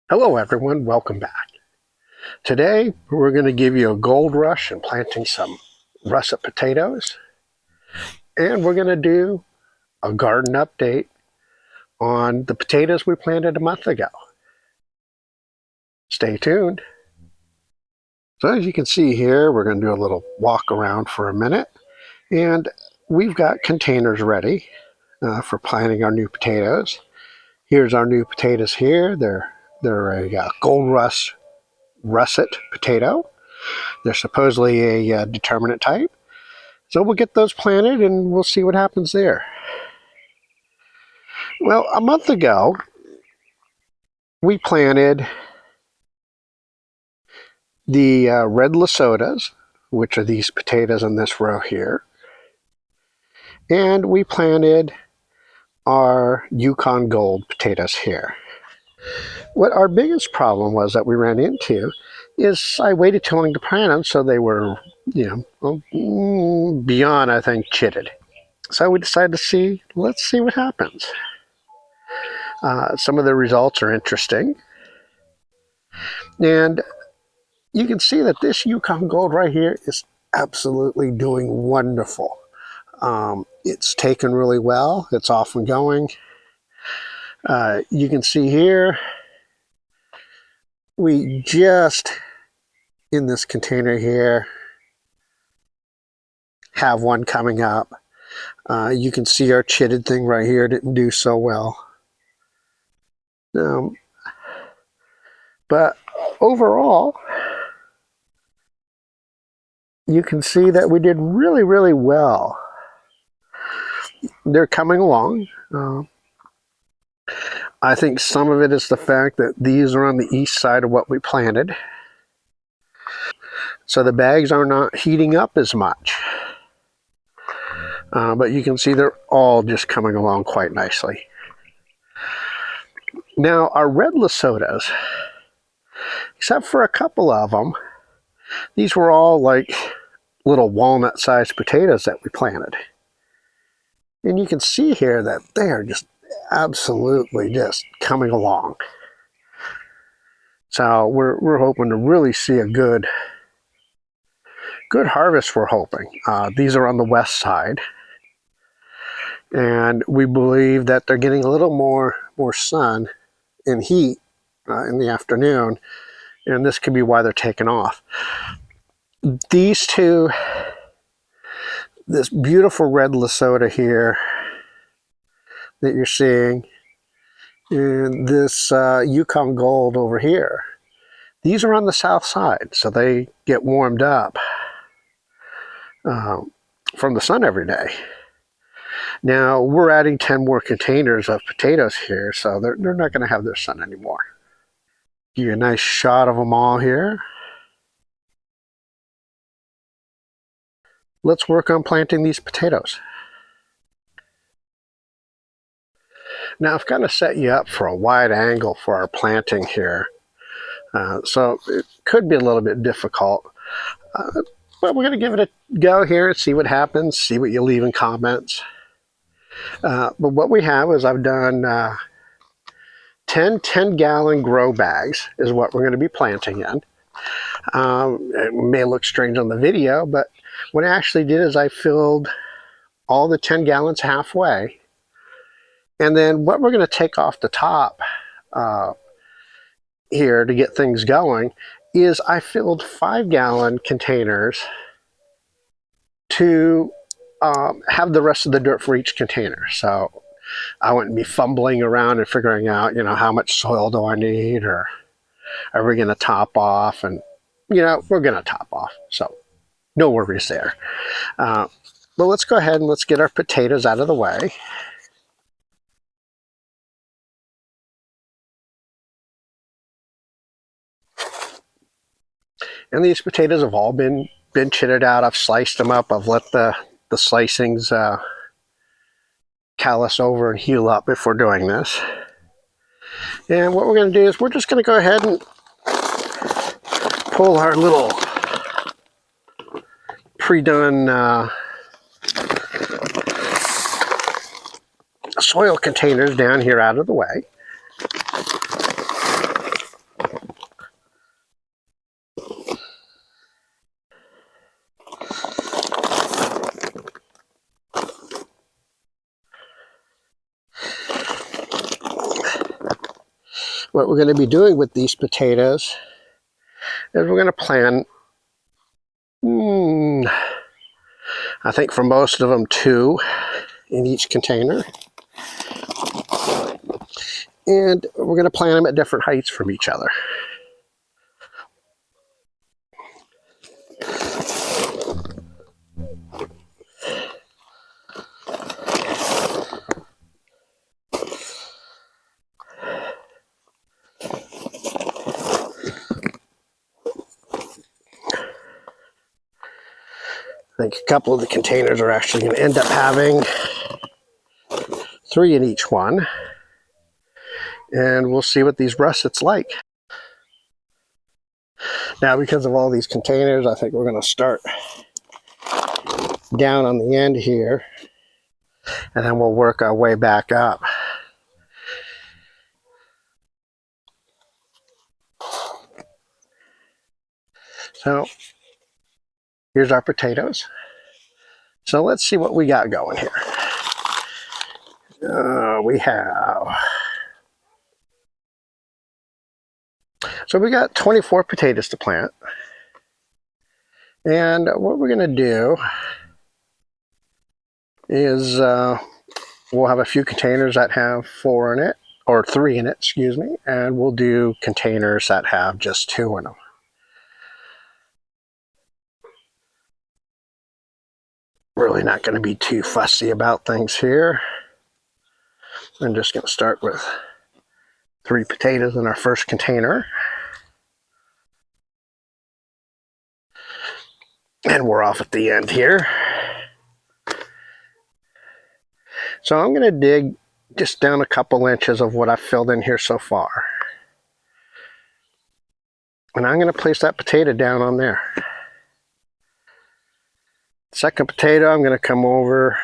Hello everyone, welcome back. Today we're going to give you a gold rush and planting some russet potatoes, and we're going to do a garden update on the potatoes we planted a month ago. Stay tuned. So as you can see here, we're going to do a little walk around for a minute, and we've got containers ready for planting our new potatoes. Here's our new potatoes here. They're a Gold Rush Russet potato. They're supposedly a determinate type. So we'll get those planted and we'll see what happens there. Well, a month ago, we planted the red Lesotas, which are these potatoes in this row here. And we planted our Yukon Gold potatoes here. What our biggest problem was that we ran into is I waited too long to plant them, so they were, beyond, I think, chitted. So we decided let's see what happens. Some of the results are interesting. And you can see that this Yukon Gold right here is absolutely doing wonderful. It's taken really well. It's off and going. You can see here, we just, in this container here, have one coming up. You can see our chitted thing right here didn't do so well. But overall, you can see that we did really, really well. They're coming along. I think some of it is the fact that these are on the east side of what we planted. So the bags are not heating up as much. But you can see they're all just coming along quite nicely. Now our red Lesotas, except for a couple of them, these were all like little walnut-sized potatoes that we planted. And you can see here that they are just absolutely just coming along. So we're hoping to really see a good harvest, we're hoping. These are on the west side. And we believe that they're getting a little more sun and heat in the afternoon. And this could be why they're taking off. These two, this beautiful red Lesota here that you're seeing, and this Yukon Gold over here, these are on the south side, so they get warmed up from the sun every day. Now we're adding 10 more containers of potatoes here, so they're not going to have their sun anymore. Give you a nice shot of them all here. Let's work on planting these potatoes. Now I've kind of set you up for a wide angle for our planting here. So it could be a little bit difficult. But we're going to give it a go here and see what happens, see what you leave in comments. But what we have is I've done 10 10-gallon grow bags is what we're going to be planting in. It may look strange on the video, but what I actually did is I filled all the 10 gallons halfway. And then what we're going to take off the top here to get things going is I filled 5-gallon containers to have the rest of the dirt for each container. So I wouldn't be fumbling around and figuring out, how much soil do I need, or are we going to top off? And, we're going to top off. So no worries there. But let's go ahead and let's get our potatoes out of the way. And these potatoes have all been chitted out. I've sliced them up. I've let the slicings callus over and heal up before doing this. And what we're going to do is we're just going to go ahead and pull our little pre-done soil containers down here out of the way. What we're going to be doing with these potatoes is we're going to plant, I think for most of them, 2 in each container. And we're going to plant them at different heights from each other. I think a couple of the containers are actually going to end up having 3 in each one. And we'll see what these russets like. Now, because of all these containers, I think we're going to start down on the end here, and then we'll work our way back up. So here's our potatoes. So let's see what we got going here. We got 24 potatoes to plant. And what we're going to do is we'll have a few containers that have 4 in it, or 3 in it, excuse me, and we'll do containers that have just 2 in them. Really not going to be too fussy about things here. I'm just going to start with 3 potatoes in our first container. And we're off at the end here. So I'm going to dig just down a couple inches of what I've filled in here so far. And I'm going to place that potato down on there. Second potato, I'm going to come over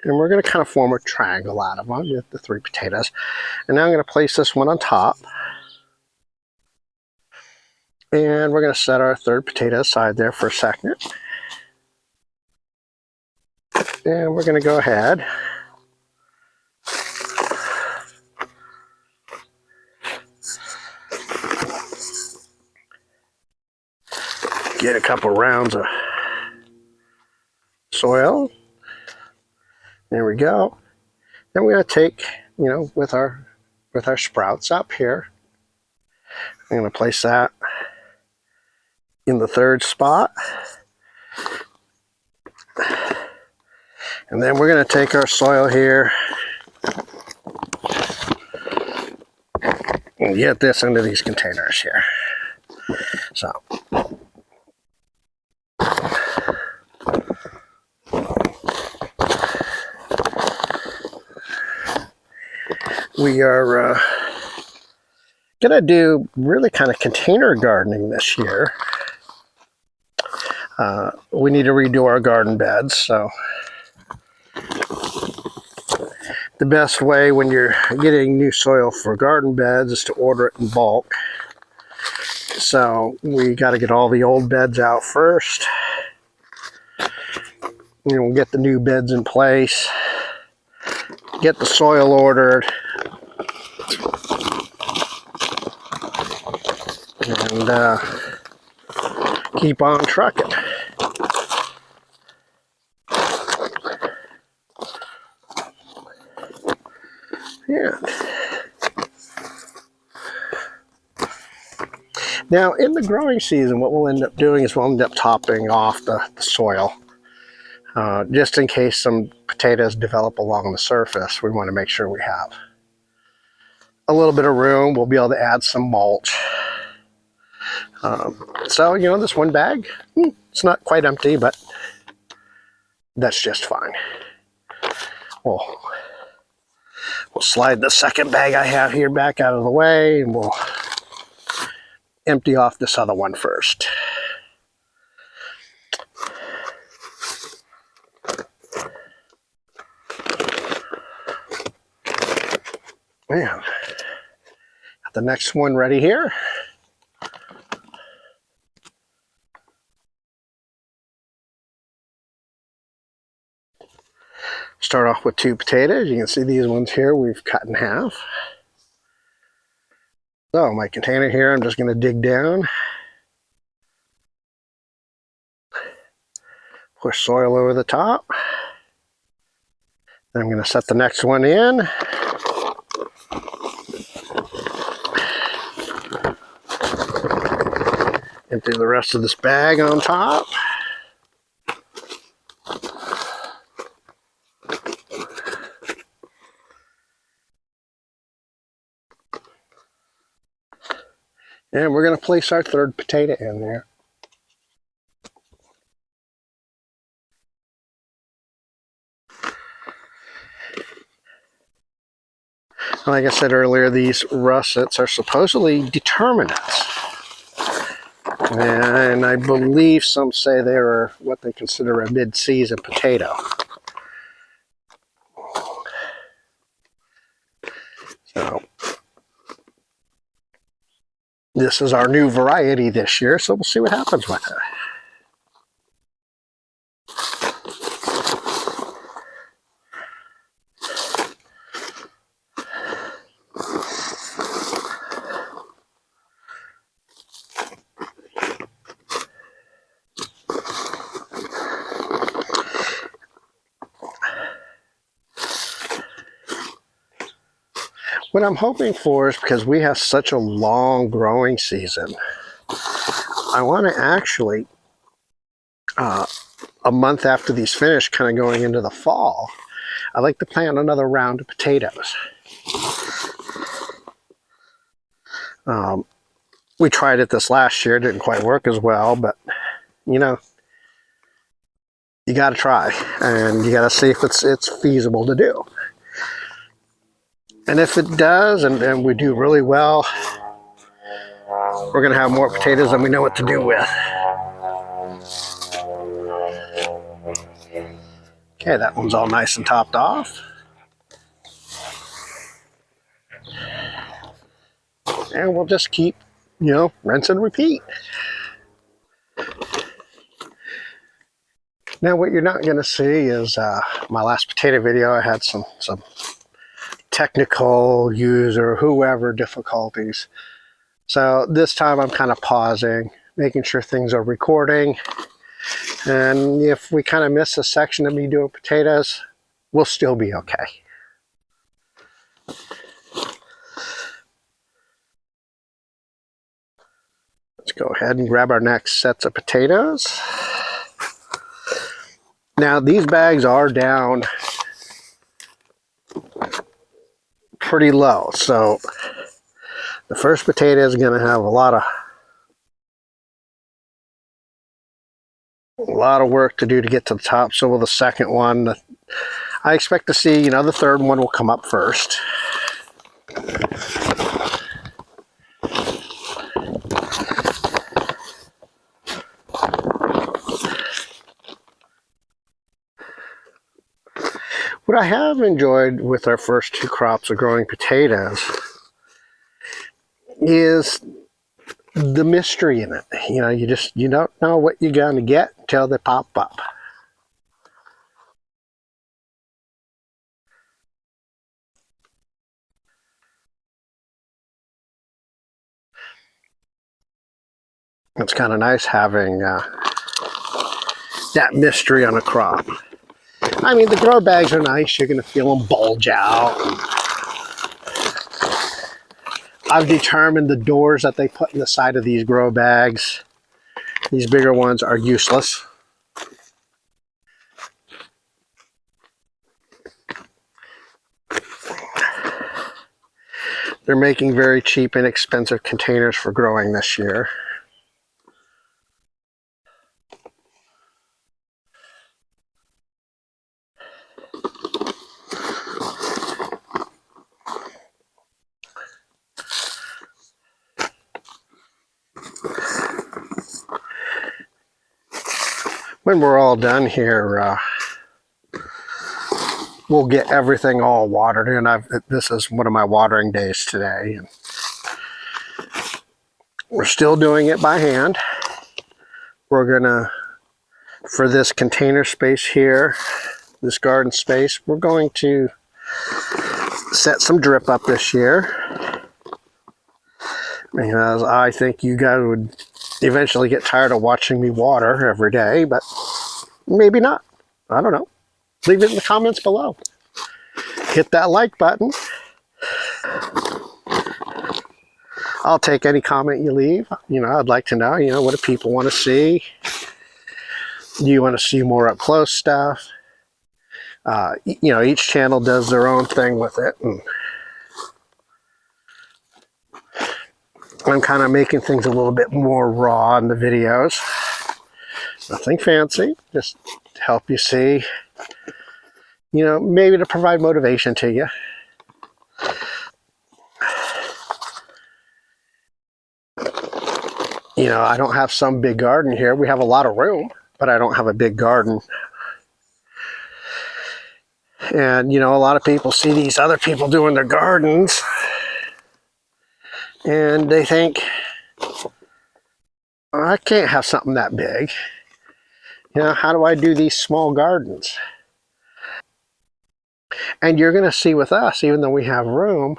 and we're going to kind of form a triangle out of them with the 3 potatoes. And now I'm going to place this one on top. And we're going to set our 3rd potato aside there for a second. And we're going to go ahead get a couple rounds of soil. There we go. Then we're going to take, with our sprouts up here, I'm going to place that in the 3rd spot. And then we're going to take our soil here and get this into these containers here. So we are going to do really kind of container gardening this year. We need to redo our garden beds, so the best way when you're getting new soil for garden beds is to order it in bulk. So we got to get all the old beds out first. We'll get the new beds in place, get the soil ordered, and keep on trucking. Yeah. Now, in the growing season, what we'll end up doing is we'll end up topping off the soil. Just in case some potatoes develop along the surface, we want to make sure we have a little bit of room. We'll be able to add some mulch. So, this one bag, it's not quite empty, but that's just fine. We'll slide the second bag I have here back out of the way, and we'll empty off this other one first. Man, got the next one ready here. Start off with 2 potatoes. You can see these ones here we've cut in half. So my container here, I'm just going to dig down, push soil over the top. Then I'm going to set the next one in. Empty the rest of this bag on top. And we're going to place our third potato in there. Like I said earlier, these russets are supposedly determinants. And I believe some say they are what they consider a mid-season potato. So this is our new variety this year, so we'll see what happens with it. What I'm hoping for is, because we have such a long growing season, I want to actually, a month after these finish, kind of going into the fall, I'd like to plant another round of potatoes. We tried it this last year, it didn't quite work as well, but you know, you got to try, and you got to see if it's feasible to do. And if it does, and we do really well, we're going to have more potatoes than we know what to do with. Okay, that one's all nice and topped off. And we'll just keep, rinse and repeat. Now, what you're not going to see is my last potato video. I had some technical user, whoever difficulties. So this time I'm kind of pausing, making sure things are recording. And if we kind of miss a section of me doing potatoes, we'll still be okay. Let's go ahead and grab our next sets of potatoes. Now these bags are down pretty low, so the first potato is going to have a lot of work to do to get to the top. So will the second one. I expect to see, the third one will come up first. What I have enjoyed with our first two crops of growing potatoes is the mystery in it. You don't know what you're going to get until they pop up. It's kind of nice having that mystery on a crop. I mean, the grow bags are nice. You're going to feel them bulge out. I've determined the doors that they put in the side of these grow bags, these bigger ones, are useless. They're making very cheap, inexpensive containers for growing this year. When we're all done here, we'll get everything all watered. And this is one of my watering days today. And we're still doing it by hand. We're gonna, for this container space here, this garden space, we're going to set some drip up this year. because I think you guys would eventually get tired of watching me water every day, but maybe not. I don't know. Leave it in the comments below. Hit that like button. I'll take any comment you leave. I'd like to know, what do people want to see? Do you want to see more up close stuff? Each channel does their own thing with it. And I'm kind of making things a little bit more raw in the videos. Nothing fancy, just to help you see, maybe to provide motivation to you. I don't have some big garden here. We have a lot of room, but I don't have a big garden. And, a lot of people see these other people doing their gardens and they think, oh, I can't have something that big. How do I do these small gardens? And you're going to see with us, even though we have room,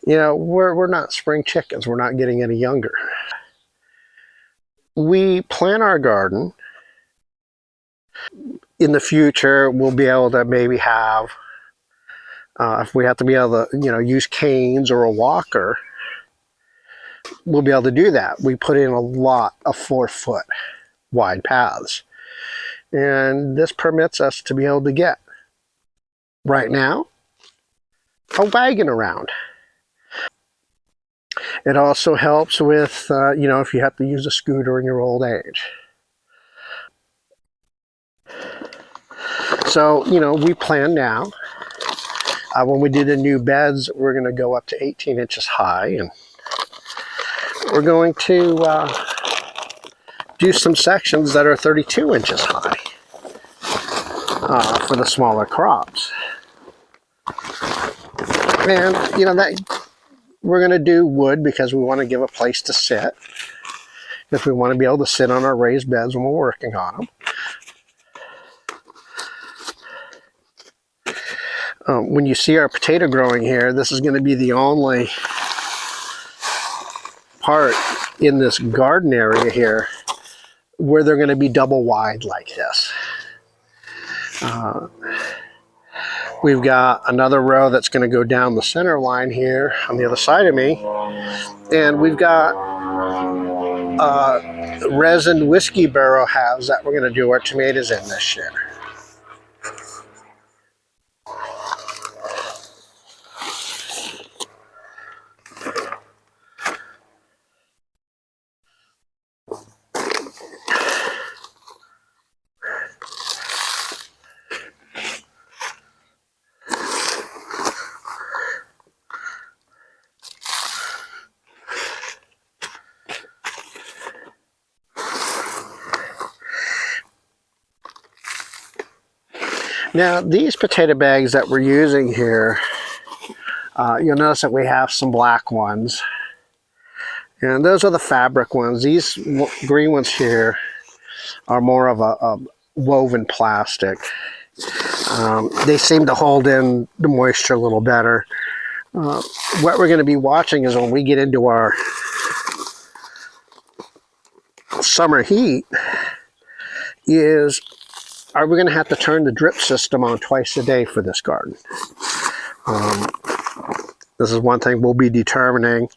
we're not spring chickens. We're not getting any younger. We plan our garden. In the future, we'll be able to maybe have, if we have to be able to, use canes or a walker, we'll be able to do that. We put in a lot of 4-foot wide paths. And this permits us to be able to get, right now, a wagon around. It also helps with, if you have to use a scooter in your old age. So, we plan now. When we do the new beds, we're going to go up to 18 inches high. And we're going to do some sections that are 32 inches high for the smaller crops. And, that we're going to do wood because we want to give a place to sit. If we want to be able to sit on our raised beds when we're working on them. When you see our potato growing here, this is going to be the only part in this garden area here where they're going to be double wide like this. We've got another row that's going to go down the center line here on the other side of me. And we've got resin whiskey barrel halves that we're going to do our tomatoes in this year. Now, these potato bags that we're using here, you'll notice that we have some black ones. And those are the fabric ones. These green ones here are more of a woven plastic. They seem to hold in the moisture a little better. What we're going to be watching is when we get into our summer heat is, are we going to have to turn the drip system on twice a day for this garden? This is one thing we'll be determining.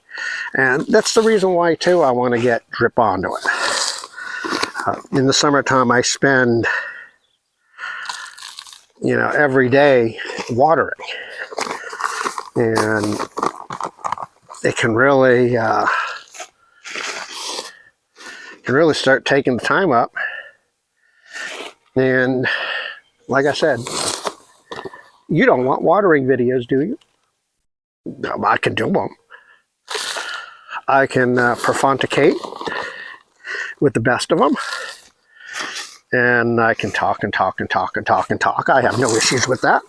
And that's the reason why, too, I want to get drip onto it. In the summertime, I spend, every day watering. And it can really start taking the time up. And like I said, you don't want watering videos, do you? I can do them. I can perfonticate with the best of them. And I can talk and talk and talk and talk and talk. I have no issues with that.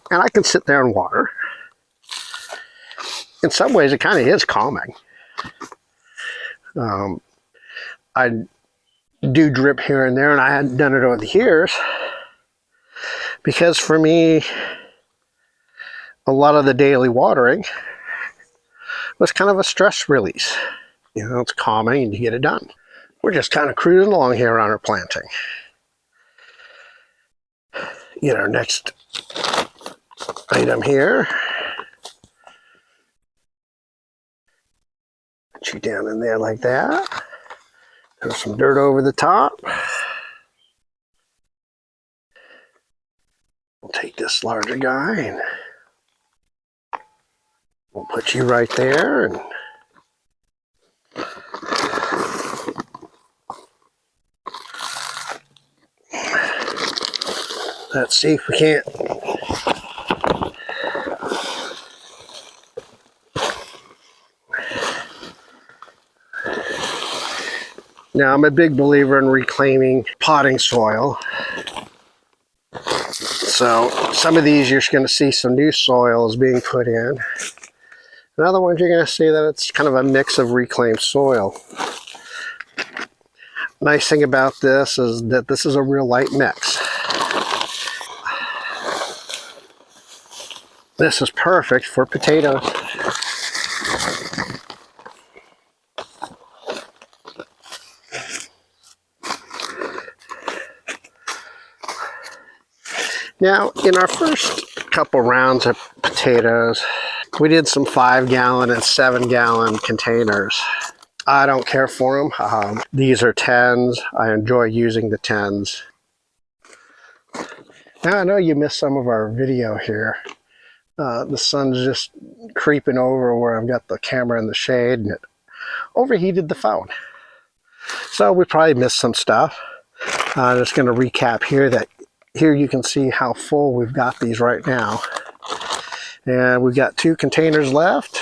And I can sit there and water. In some ways, it kind of is calming. I do drip here and there, and I hadn't done it over the years. Because for me, a lot of the daily watering was kind of a stress release. You know, it's calming and you get it done. We're just kind of cruising along here on our planting. Get our next item here. Put you down in there like that. There's some dirt over the top. We'll take this larger guy and we'll put you right there. And let's see if we can't. Now, I'm a big believer in reclaiming potting soil. So some of these you're going to see some new soil is being put in. And other ones you're going to see that it's kind of a mix of reclaimed soil. Nice thing about this is that this is a real light mix. This is perfect for potatoes. Now, in our first couple rounds of potatoes, we did some 5-gallon and 7-gallon containers. I don't care for them. These are 10s. I enjoy using the 10s. Now, I know you missed some of our video here. The sun's just creeping over where I've got the camera in the shade, and it overheated the phone. So we probably missed some stuff. I'm just going to recap here that here you can see how full we've got these right now. And we've got 2 containers left.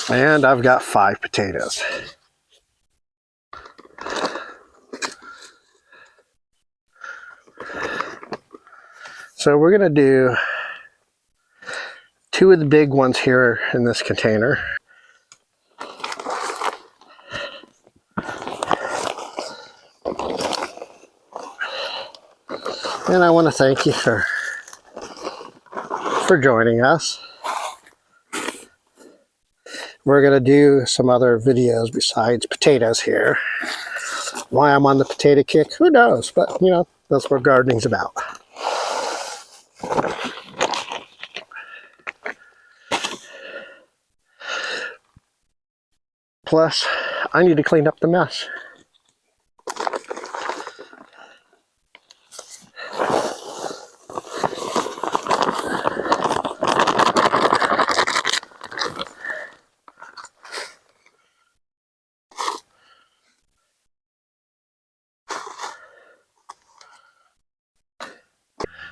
And I've got 5 potatoes. So we're going to do 2 of the big ones here in this container. And I want to thank you for joining us. We're going to do some other videos besides potatoes here. Why I'm on the potato kick, who knows? But, you know, that's what gardening's about. Plus, I need to clean up the mess.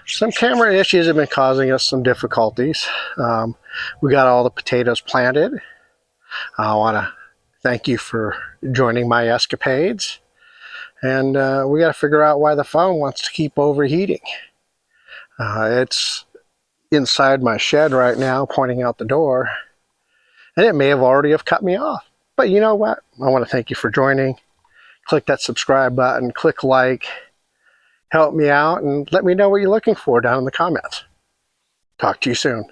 Some camera issues have been causing us some difficulties. We got all the potatoes planted. I want to thank you for joining my escapades. And we got to figure out why the phone wants to keep overheating. It's inside my shed right now, pointing out the door. And it may have already have cut me off. But you know what? I want to thank you for joining. Click that subscribe button, click like. Help me out and let me know what you're looking for down in the comments. Talk to you soon.